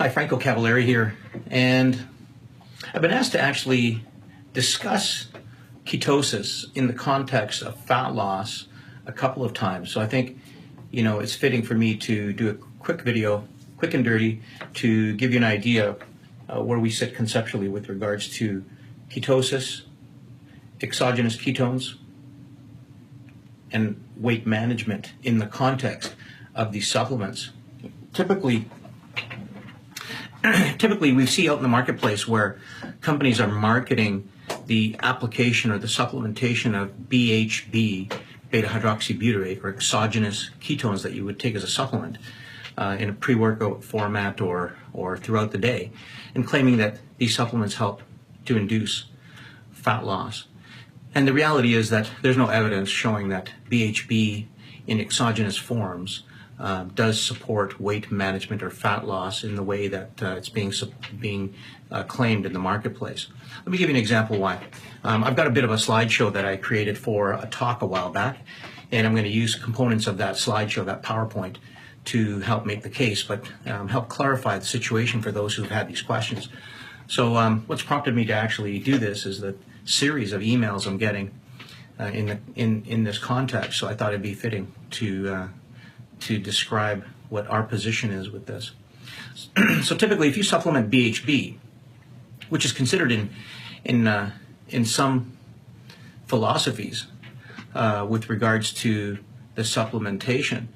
Hi, Franco Cavaleri here, and I've been asked to actually discuss ketosis in the context of fat loss a couple of times. So I think, it's fitting for me to do a quick video, quick and dirty, to give you an idea where we sit conceptually with regards to ketosis, exogenous ketones, and weight management in the context of these supplements. Typically we see out in the marketplace where companies are marketing the application or the supplementation of BHB, beta-hydroxybutyrate, or exogenous ketones that you would take as a supplement in a pre-workout format or throughout the day, and claiming that these supplements help to induce fat loss. And the reality is that there's no evidence showing that BHB in exogenous forms does support weight management or fat loss in the way that it's being claimed in the marketplace. Let me give you an example why. I've got a bit of a slideshow that I created for a talk a while back, and I'm going to use components of that slideshow, that PowerPoint, to help make the case, but help clarify the situation for those who've had these questions. So what's prompted me to actually do this is the series of emails I'm getting in this context. So I thought it'd be fitting to describe what our position is with this. So typically, if you supplement BHB, which is considered in some philosophies with regards to the supplementation,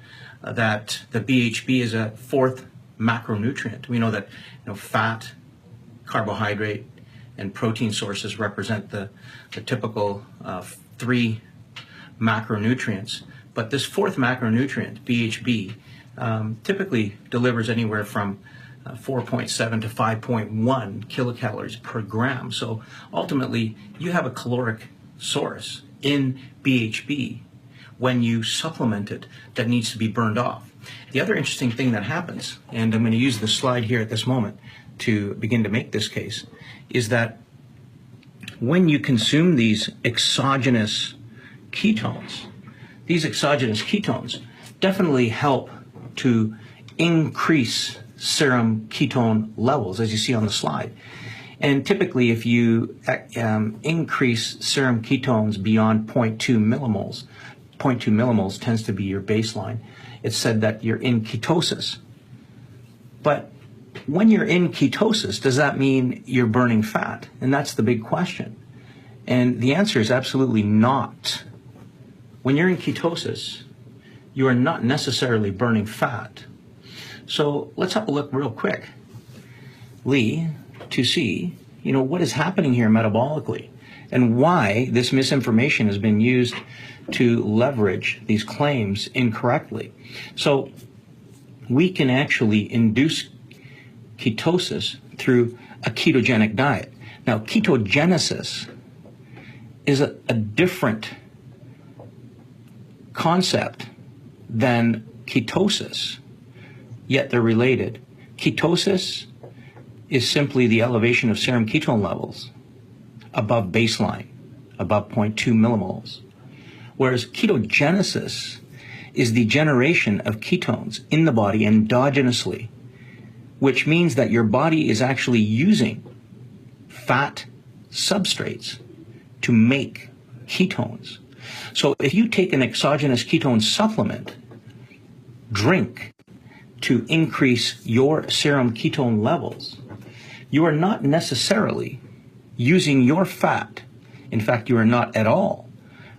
that the BHB is a fourth macronutrient. We know that fat, carbohydrate, and protein sources represent the typical three macronutrients. But this fourth macronutrient, BHB, typically delivers anywhere from 4.7 to 5.1 kilocalories per gram. So ultimately, you have a caloric source in BHB when you supplement it that needs to be burned off. The other interesting thing that happens, and I'm going to use the slide here at this moment to begin to make this case, is that when you consume these exogenous ketones, these exogenous ketones definitely help to increase serum ketone levels, as you see on the slide. And typically, if you increase serum ketones beyond 0.2 millimoles tends to be your baseline. It's said that you're in ketosis. But when you're in ketosis, does that mean you're burning fat? And that's the big question. And the answer is absolutely not. When you're in ketosis, you are not necessarily burning fat. So let's have a look real quick, Lee, to see, what is happening here metabolically and why this misinformation has been used to leverage these claims incorrectly. So we can actually induce ketosis through a ketogenic diet. Now, ketogenesis is a different concept than ketosis, yet they're related. Ketosis is simply the elevation of serum ketone levels above baseline, above 0.2 millimoles, whereas ketogenesis is the generation of ketones in the body endogenously, which means that your body is actually using fat substrates to make ketones. So if you take an exogenous ketone supplement, drink to increase your serum ketone levels, you are not necessarily using your fat. In fact, you are not at all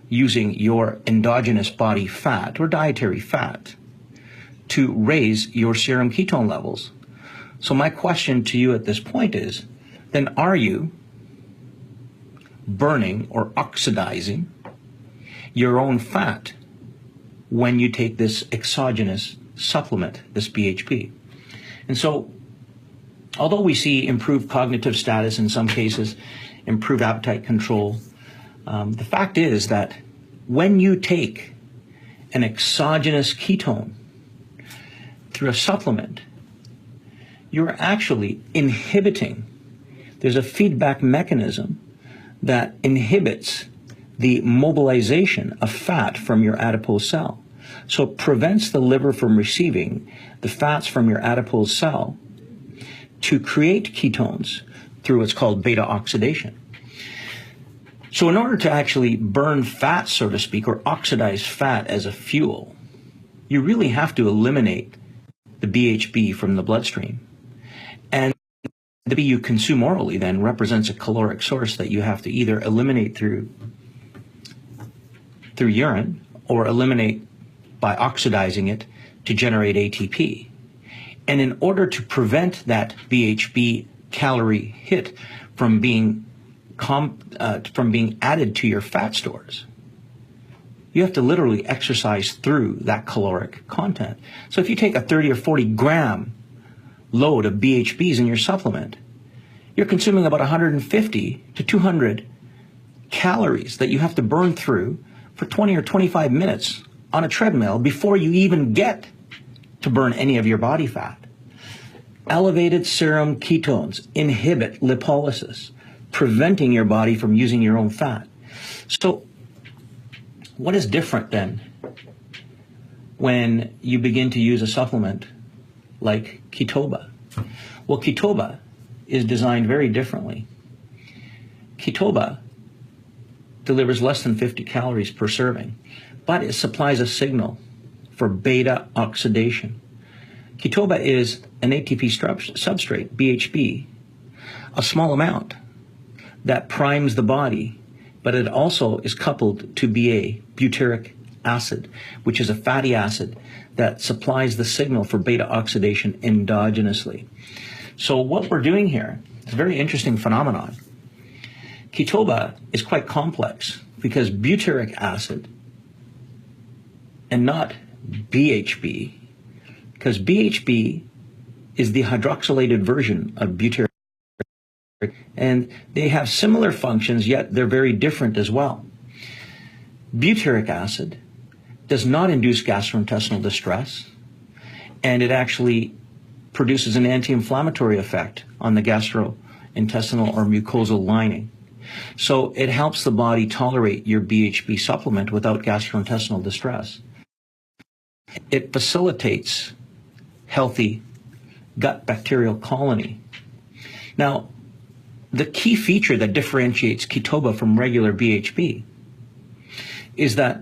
using your endogenous body fat or dietary fat to raise your serum ketone levels. So my question to you at this point is, then are you burning or oxidizing your own fat when you take this exogenous supplement, this BHB? And so, although we see improved cognitive status in some cases, improved appetite control, the fact is that when you take an exogenous ketone through a supplement, you're actually inhibiting. There's a feedback mechanism that inhibits the mobilization of fat from your adipose cell. So it prevents the liver from receiving the fats from your adipose cell to create ketones through what's called beta oxidation. So in order to actually burn fat, so to speak, or oxidize fat as a fuel, you really have to eliminate the BHB from the bloodstream. And the BHB you consume orally then represents a caloric source that you have to either eliminate through urine or eliminate by oxidizing it to generate ATP. And in order to prevent that BHB calorie hit from being added to your fat stores, you have to literally exercise through that caloric content. So if you take a 30 or 40 gram load of BHBs in your supplement, you're consuming about 150 to 200 calories that you have to burn through for 20 or 25 minutes on a treadmill before you even get to burn any of your body fat. Elevated serum ketones inhibit lipolysis, preventing your body from using your own fat. So what is different then when you begin to use a supplement like Ketoba? Well, Ketoba is designed very differently. Ketoba delivers less than 50 calories per serving, but it supplies a signal for beta oxidation. Ketoba is an ATP substrate, BHB, a small amount that primes the body, but it also is coupled to BA, butyric acid, which is a fatty acid that supplies the signal for beta oxidation endogenously. So what we're doing here is a very interesting phenomenon. Ketoba is quite complex because butyric acid and not BHB, because BHB is the hydroxylated version of butyric, and they have similar functions, yet they're very different as well. Butyric acid does not induce gastrointestinal distress, and it actually produces an anti-inflammatory effect on the gastrointestinal or mucosal lining. So it helps the body tolerate your BHB supplement without gastrointestinal distress. It facilitates healthy gut bacterial colony. Now, the key feature that differentiates Ketoba from regular BHB is that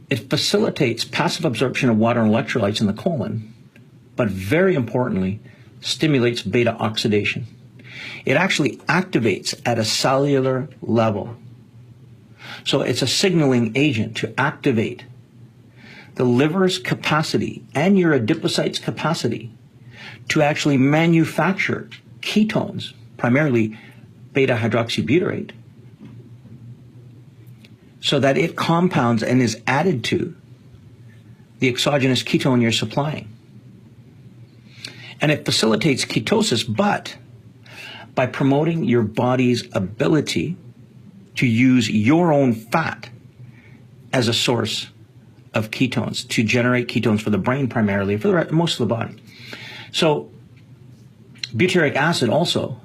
it facilitates passive absorption of water and electrolytes in the colon, but very importantly, stimulates beta oxidation. It actually activates at a cellular level. So it's a signaling agent to activate the liver's capacity and your adipocytes' capacity to actually manufacture ketones, primarily beta hydroxybutyrate, so that it compounds and is added to the exogenous ketone you're supplying. And it facilitates ketosis, but by promoting your body's ability to use your own fat as a source of ketones, to generate ketones for the brain primarily, for most of the body. So butyric acid also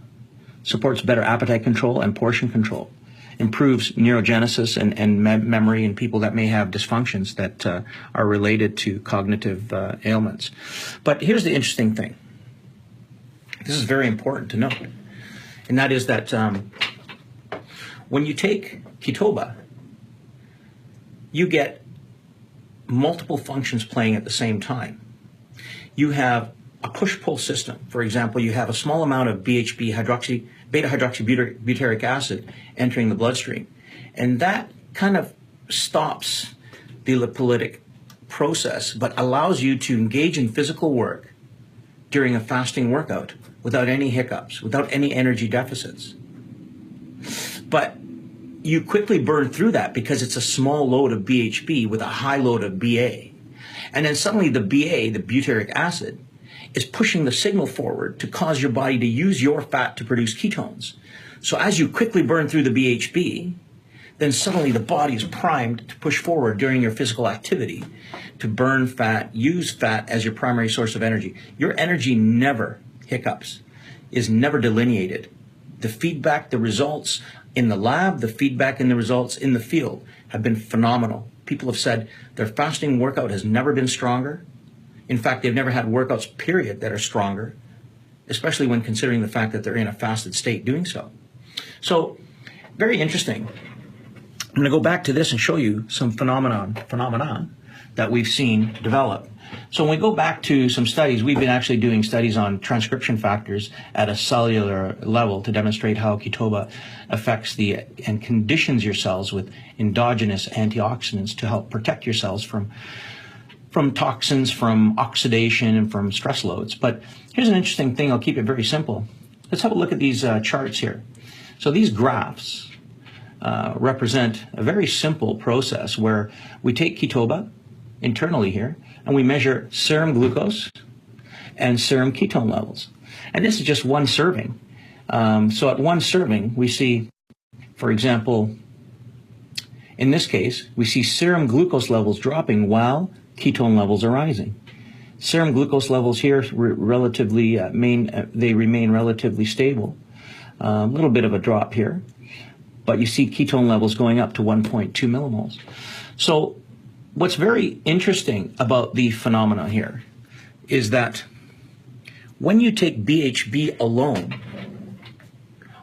supports better appetite control and portion control, improves neurogenesis and memory in people that may have dysfunctions that are related to cognitive ailments. But here's the interesting thing. This is very important to note, and that is that when you take Ketoba, you get multiple functions playing at the same time. You have a push-pull system. For example, you have a small amount of BHB, beta hydroxybutyric acid entering the bloodstream, and that kind of stops the lipolytic process, but allows you to engage in physical work during a fasting workout without any hiccups, without any energy deficits. But you quickly burn through that because it's a small load of BHB with a high load of BA. And then suddenly the BA, the butyric acid, is pushing the signal forward to cause your body to use your fat to produce ketones. So as you quickly burn through the BHB, then suddenly the body is primed to push forward during your physical activity to burn fat, use fat as your primary source of energy. Your energy never hiccups, is never delineated. The feedback, the results in the lab, the feedback and the results in the field have been phenomenal. People have said their fasting workout has never been stronger. In fact, they've never had workouts, period, that are stronger, especially when considering the fact that they're in a fasted state doing so. So, very interesting. I'm going to go back to this and show you some phenomenon that we've seen develop. So when we go back to some studies, we've been actually doing studies on transcription factors at a cellular level to demonstrate how Ketoba affects and conditions your cells with endogenous antioxidants to help protect your cells from toxins, from oxidation, and from stress loads. But here's an interesting thing. I'll keep it very simple. Let's have a look at these charts here. So these graphs represent a very simple process where we take Ketoba internally here, and we measure serum glucose and serum ketone levels. And this is just one serving. So at one serving, we see, for example, in this case, we see serum glucose levels dropping while ketone levels are rising. Serum glucose levels here relatively they remain relatively stable. A little bit of a drop here, but you see ketone levels going up to 1.2 millimoles. So what's very interesting about the phenomena here is that when you take BHB alone,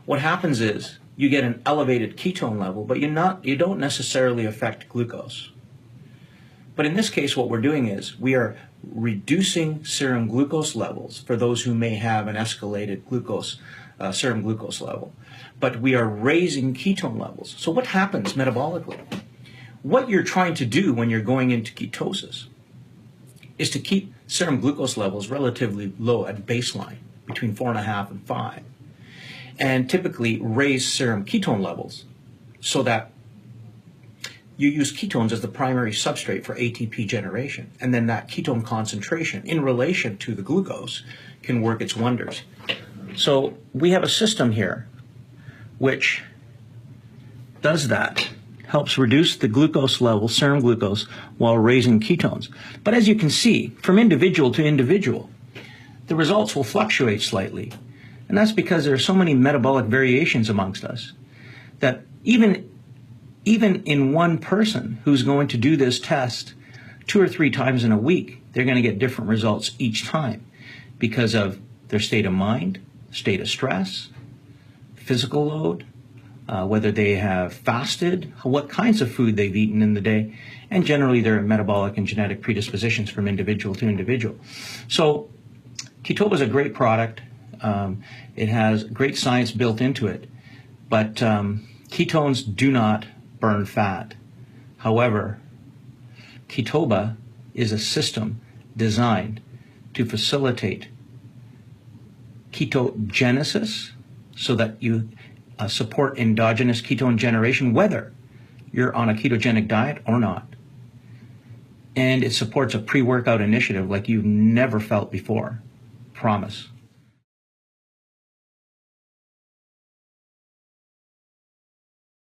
what happens is you get an elevated ketone level, but you don't necessarily affect glucose. But in this case, what we're doing is we are reducing serum glucose levels for those who may have an escalated serum glucose level, but we are raising ketone levels. So what happens metabolically? What you're trying to do when you're going into ketosis is to keep serum glucose levels relatively low at baseline, between 4.5 and 5, and typically raise serum ketone levels so that you use ketones as the primary substrate for ATP generation, and then that ketone concentration in relation to the glucose can work its wonders. So we have a system here which does that, helps reduce the glucose level, serum glucose, while raising ketones. But as you can see, from individual to individual, the results will fluctuate slightly. And that's because there are so many metabolic variations amongst us that even in one person who's going to do this test 2 or 3 times in a week, they're going to get different results each time because of their state of mind, state of stress, physical load, whether they have fasted, what kinds of food they've eaten in the day, and generally their metabolic and genetic predispositions from individual to individual. So Ketoba is a great product. It has great science built into it, but ketones do not burn fat. However, Ketoba is a system designed to facilitate ketogenesis so that you support endogenous ketone generation, whether you're on a ketogenic diet or not. And it supports a pre-workout initiative like you've never felt before. Promise.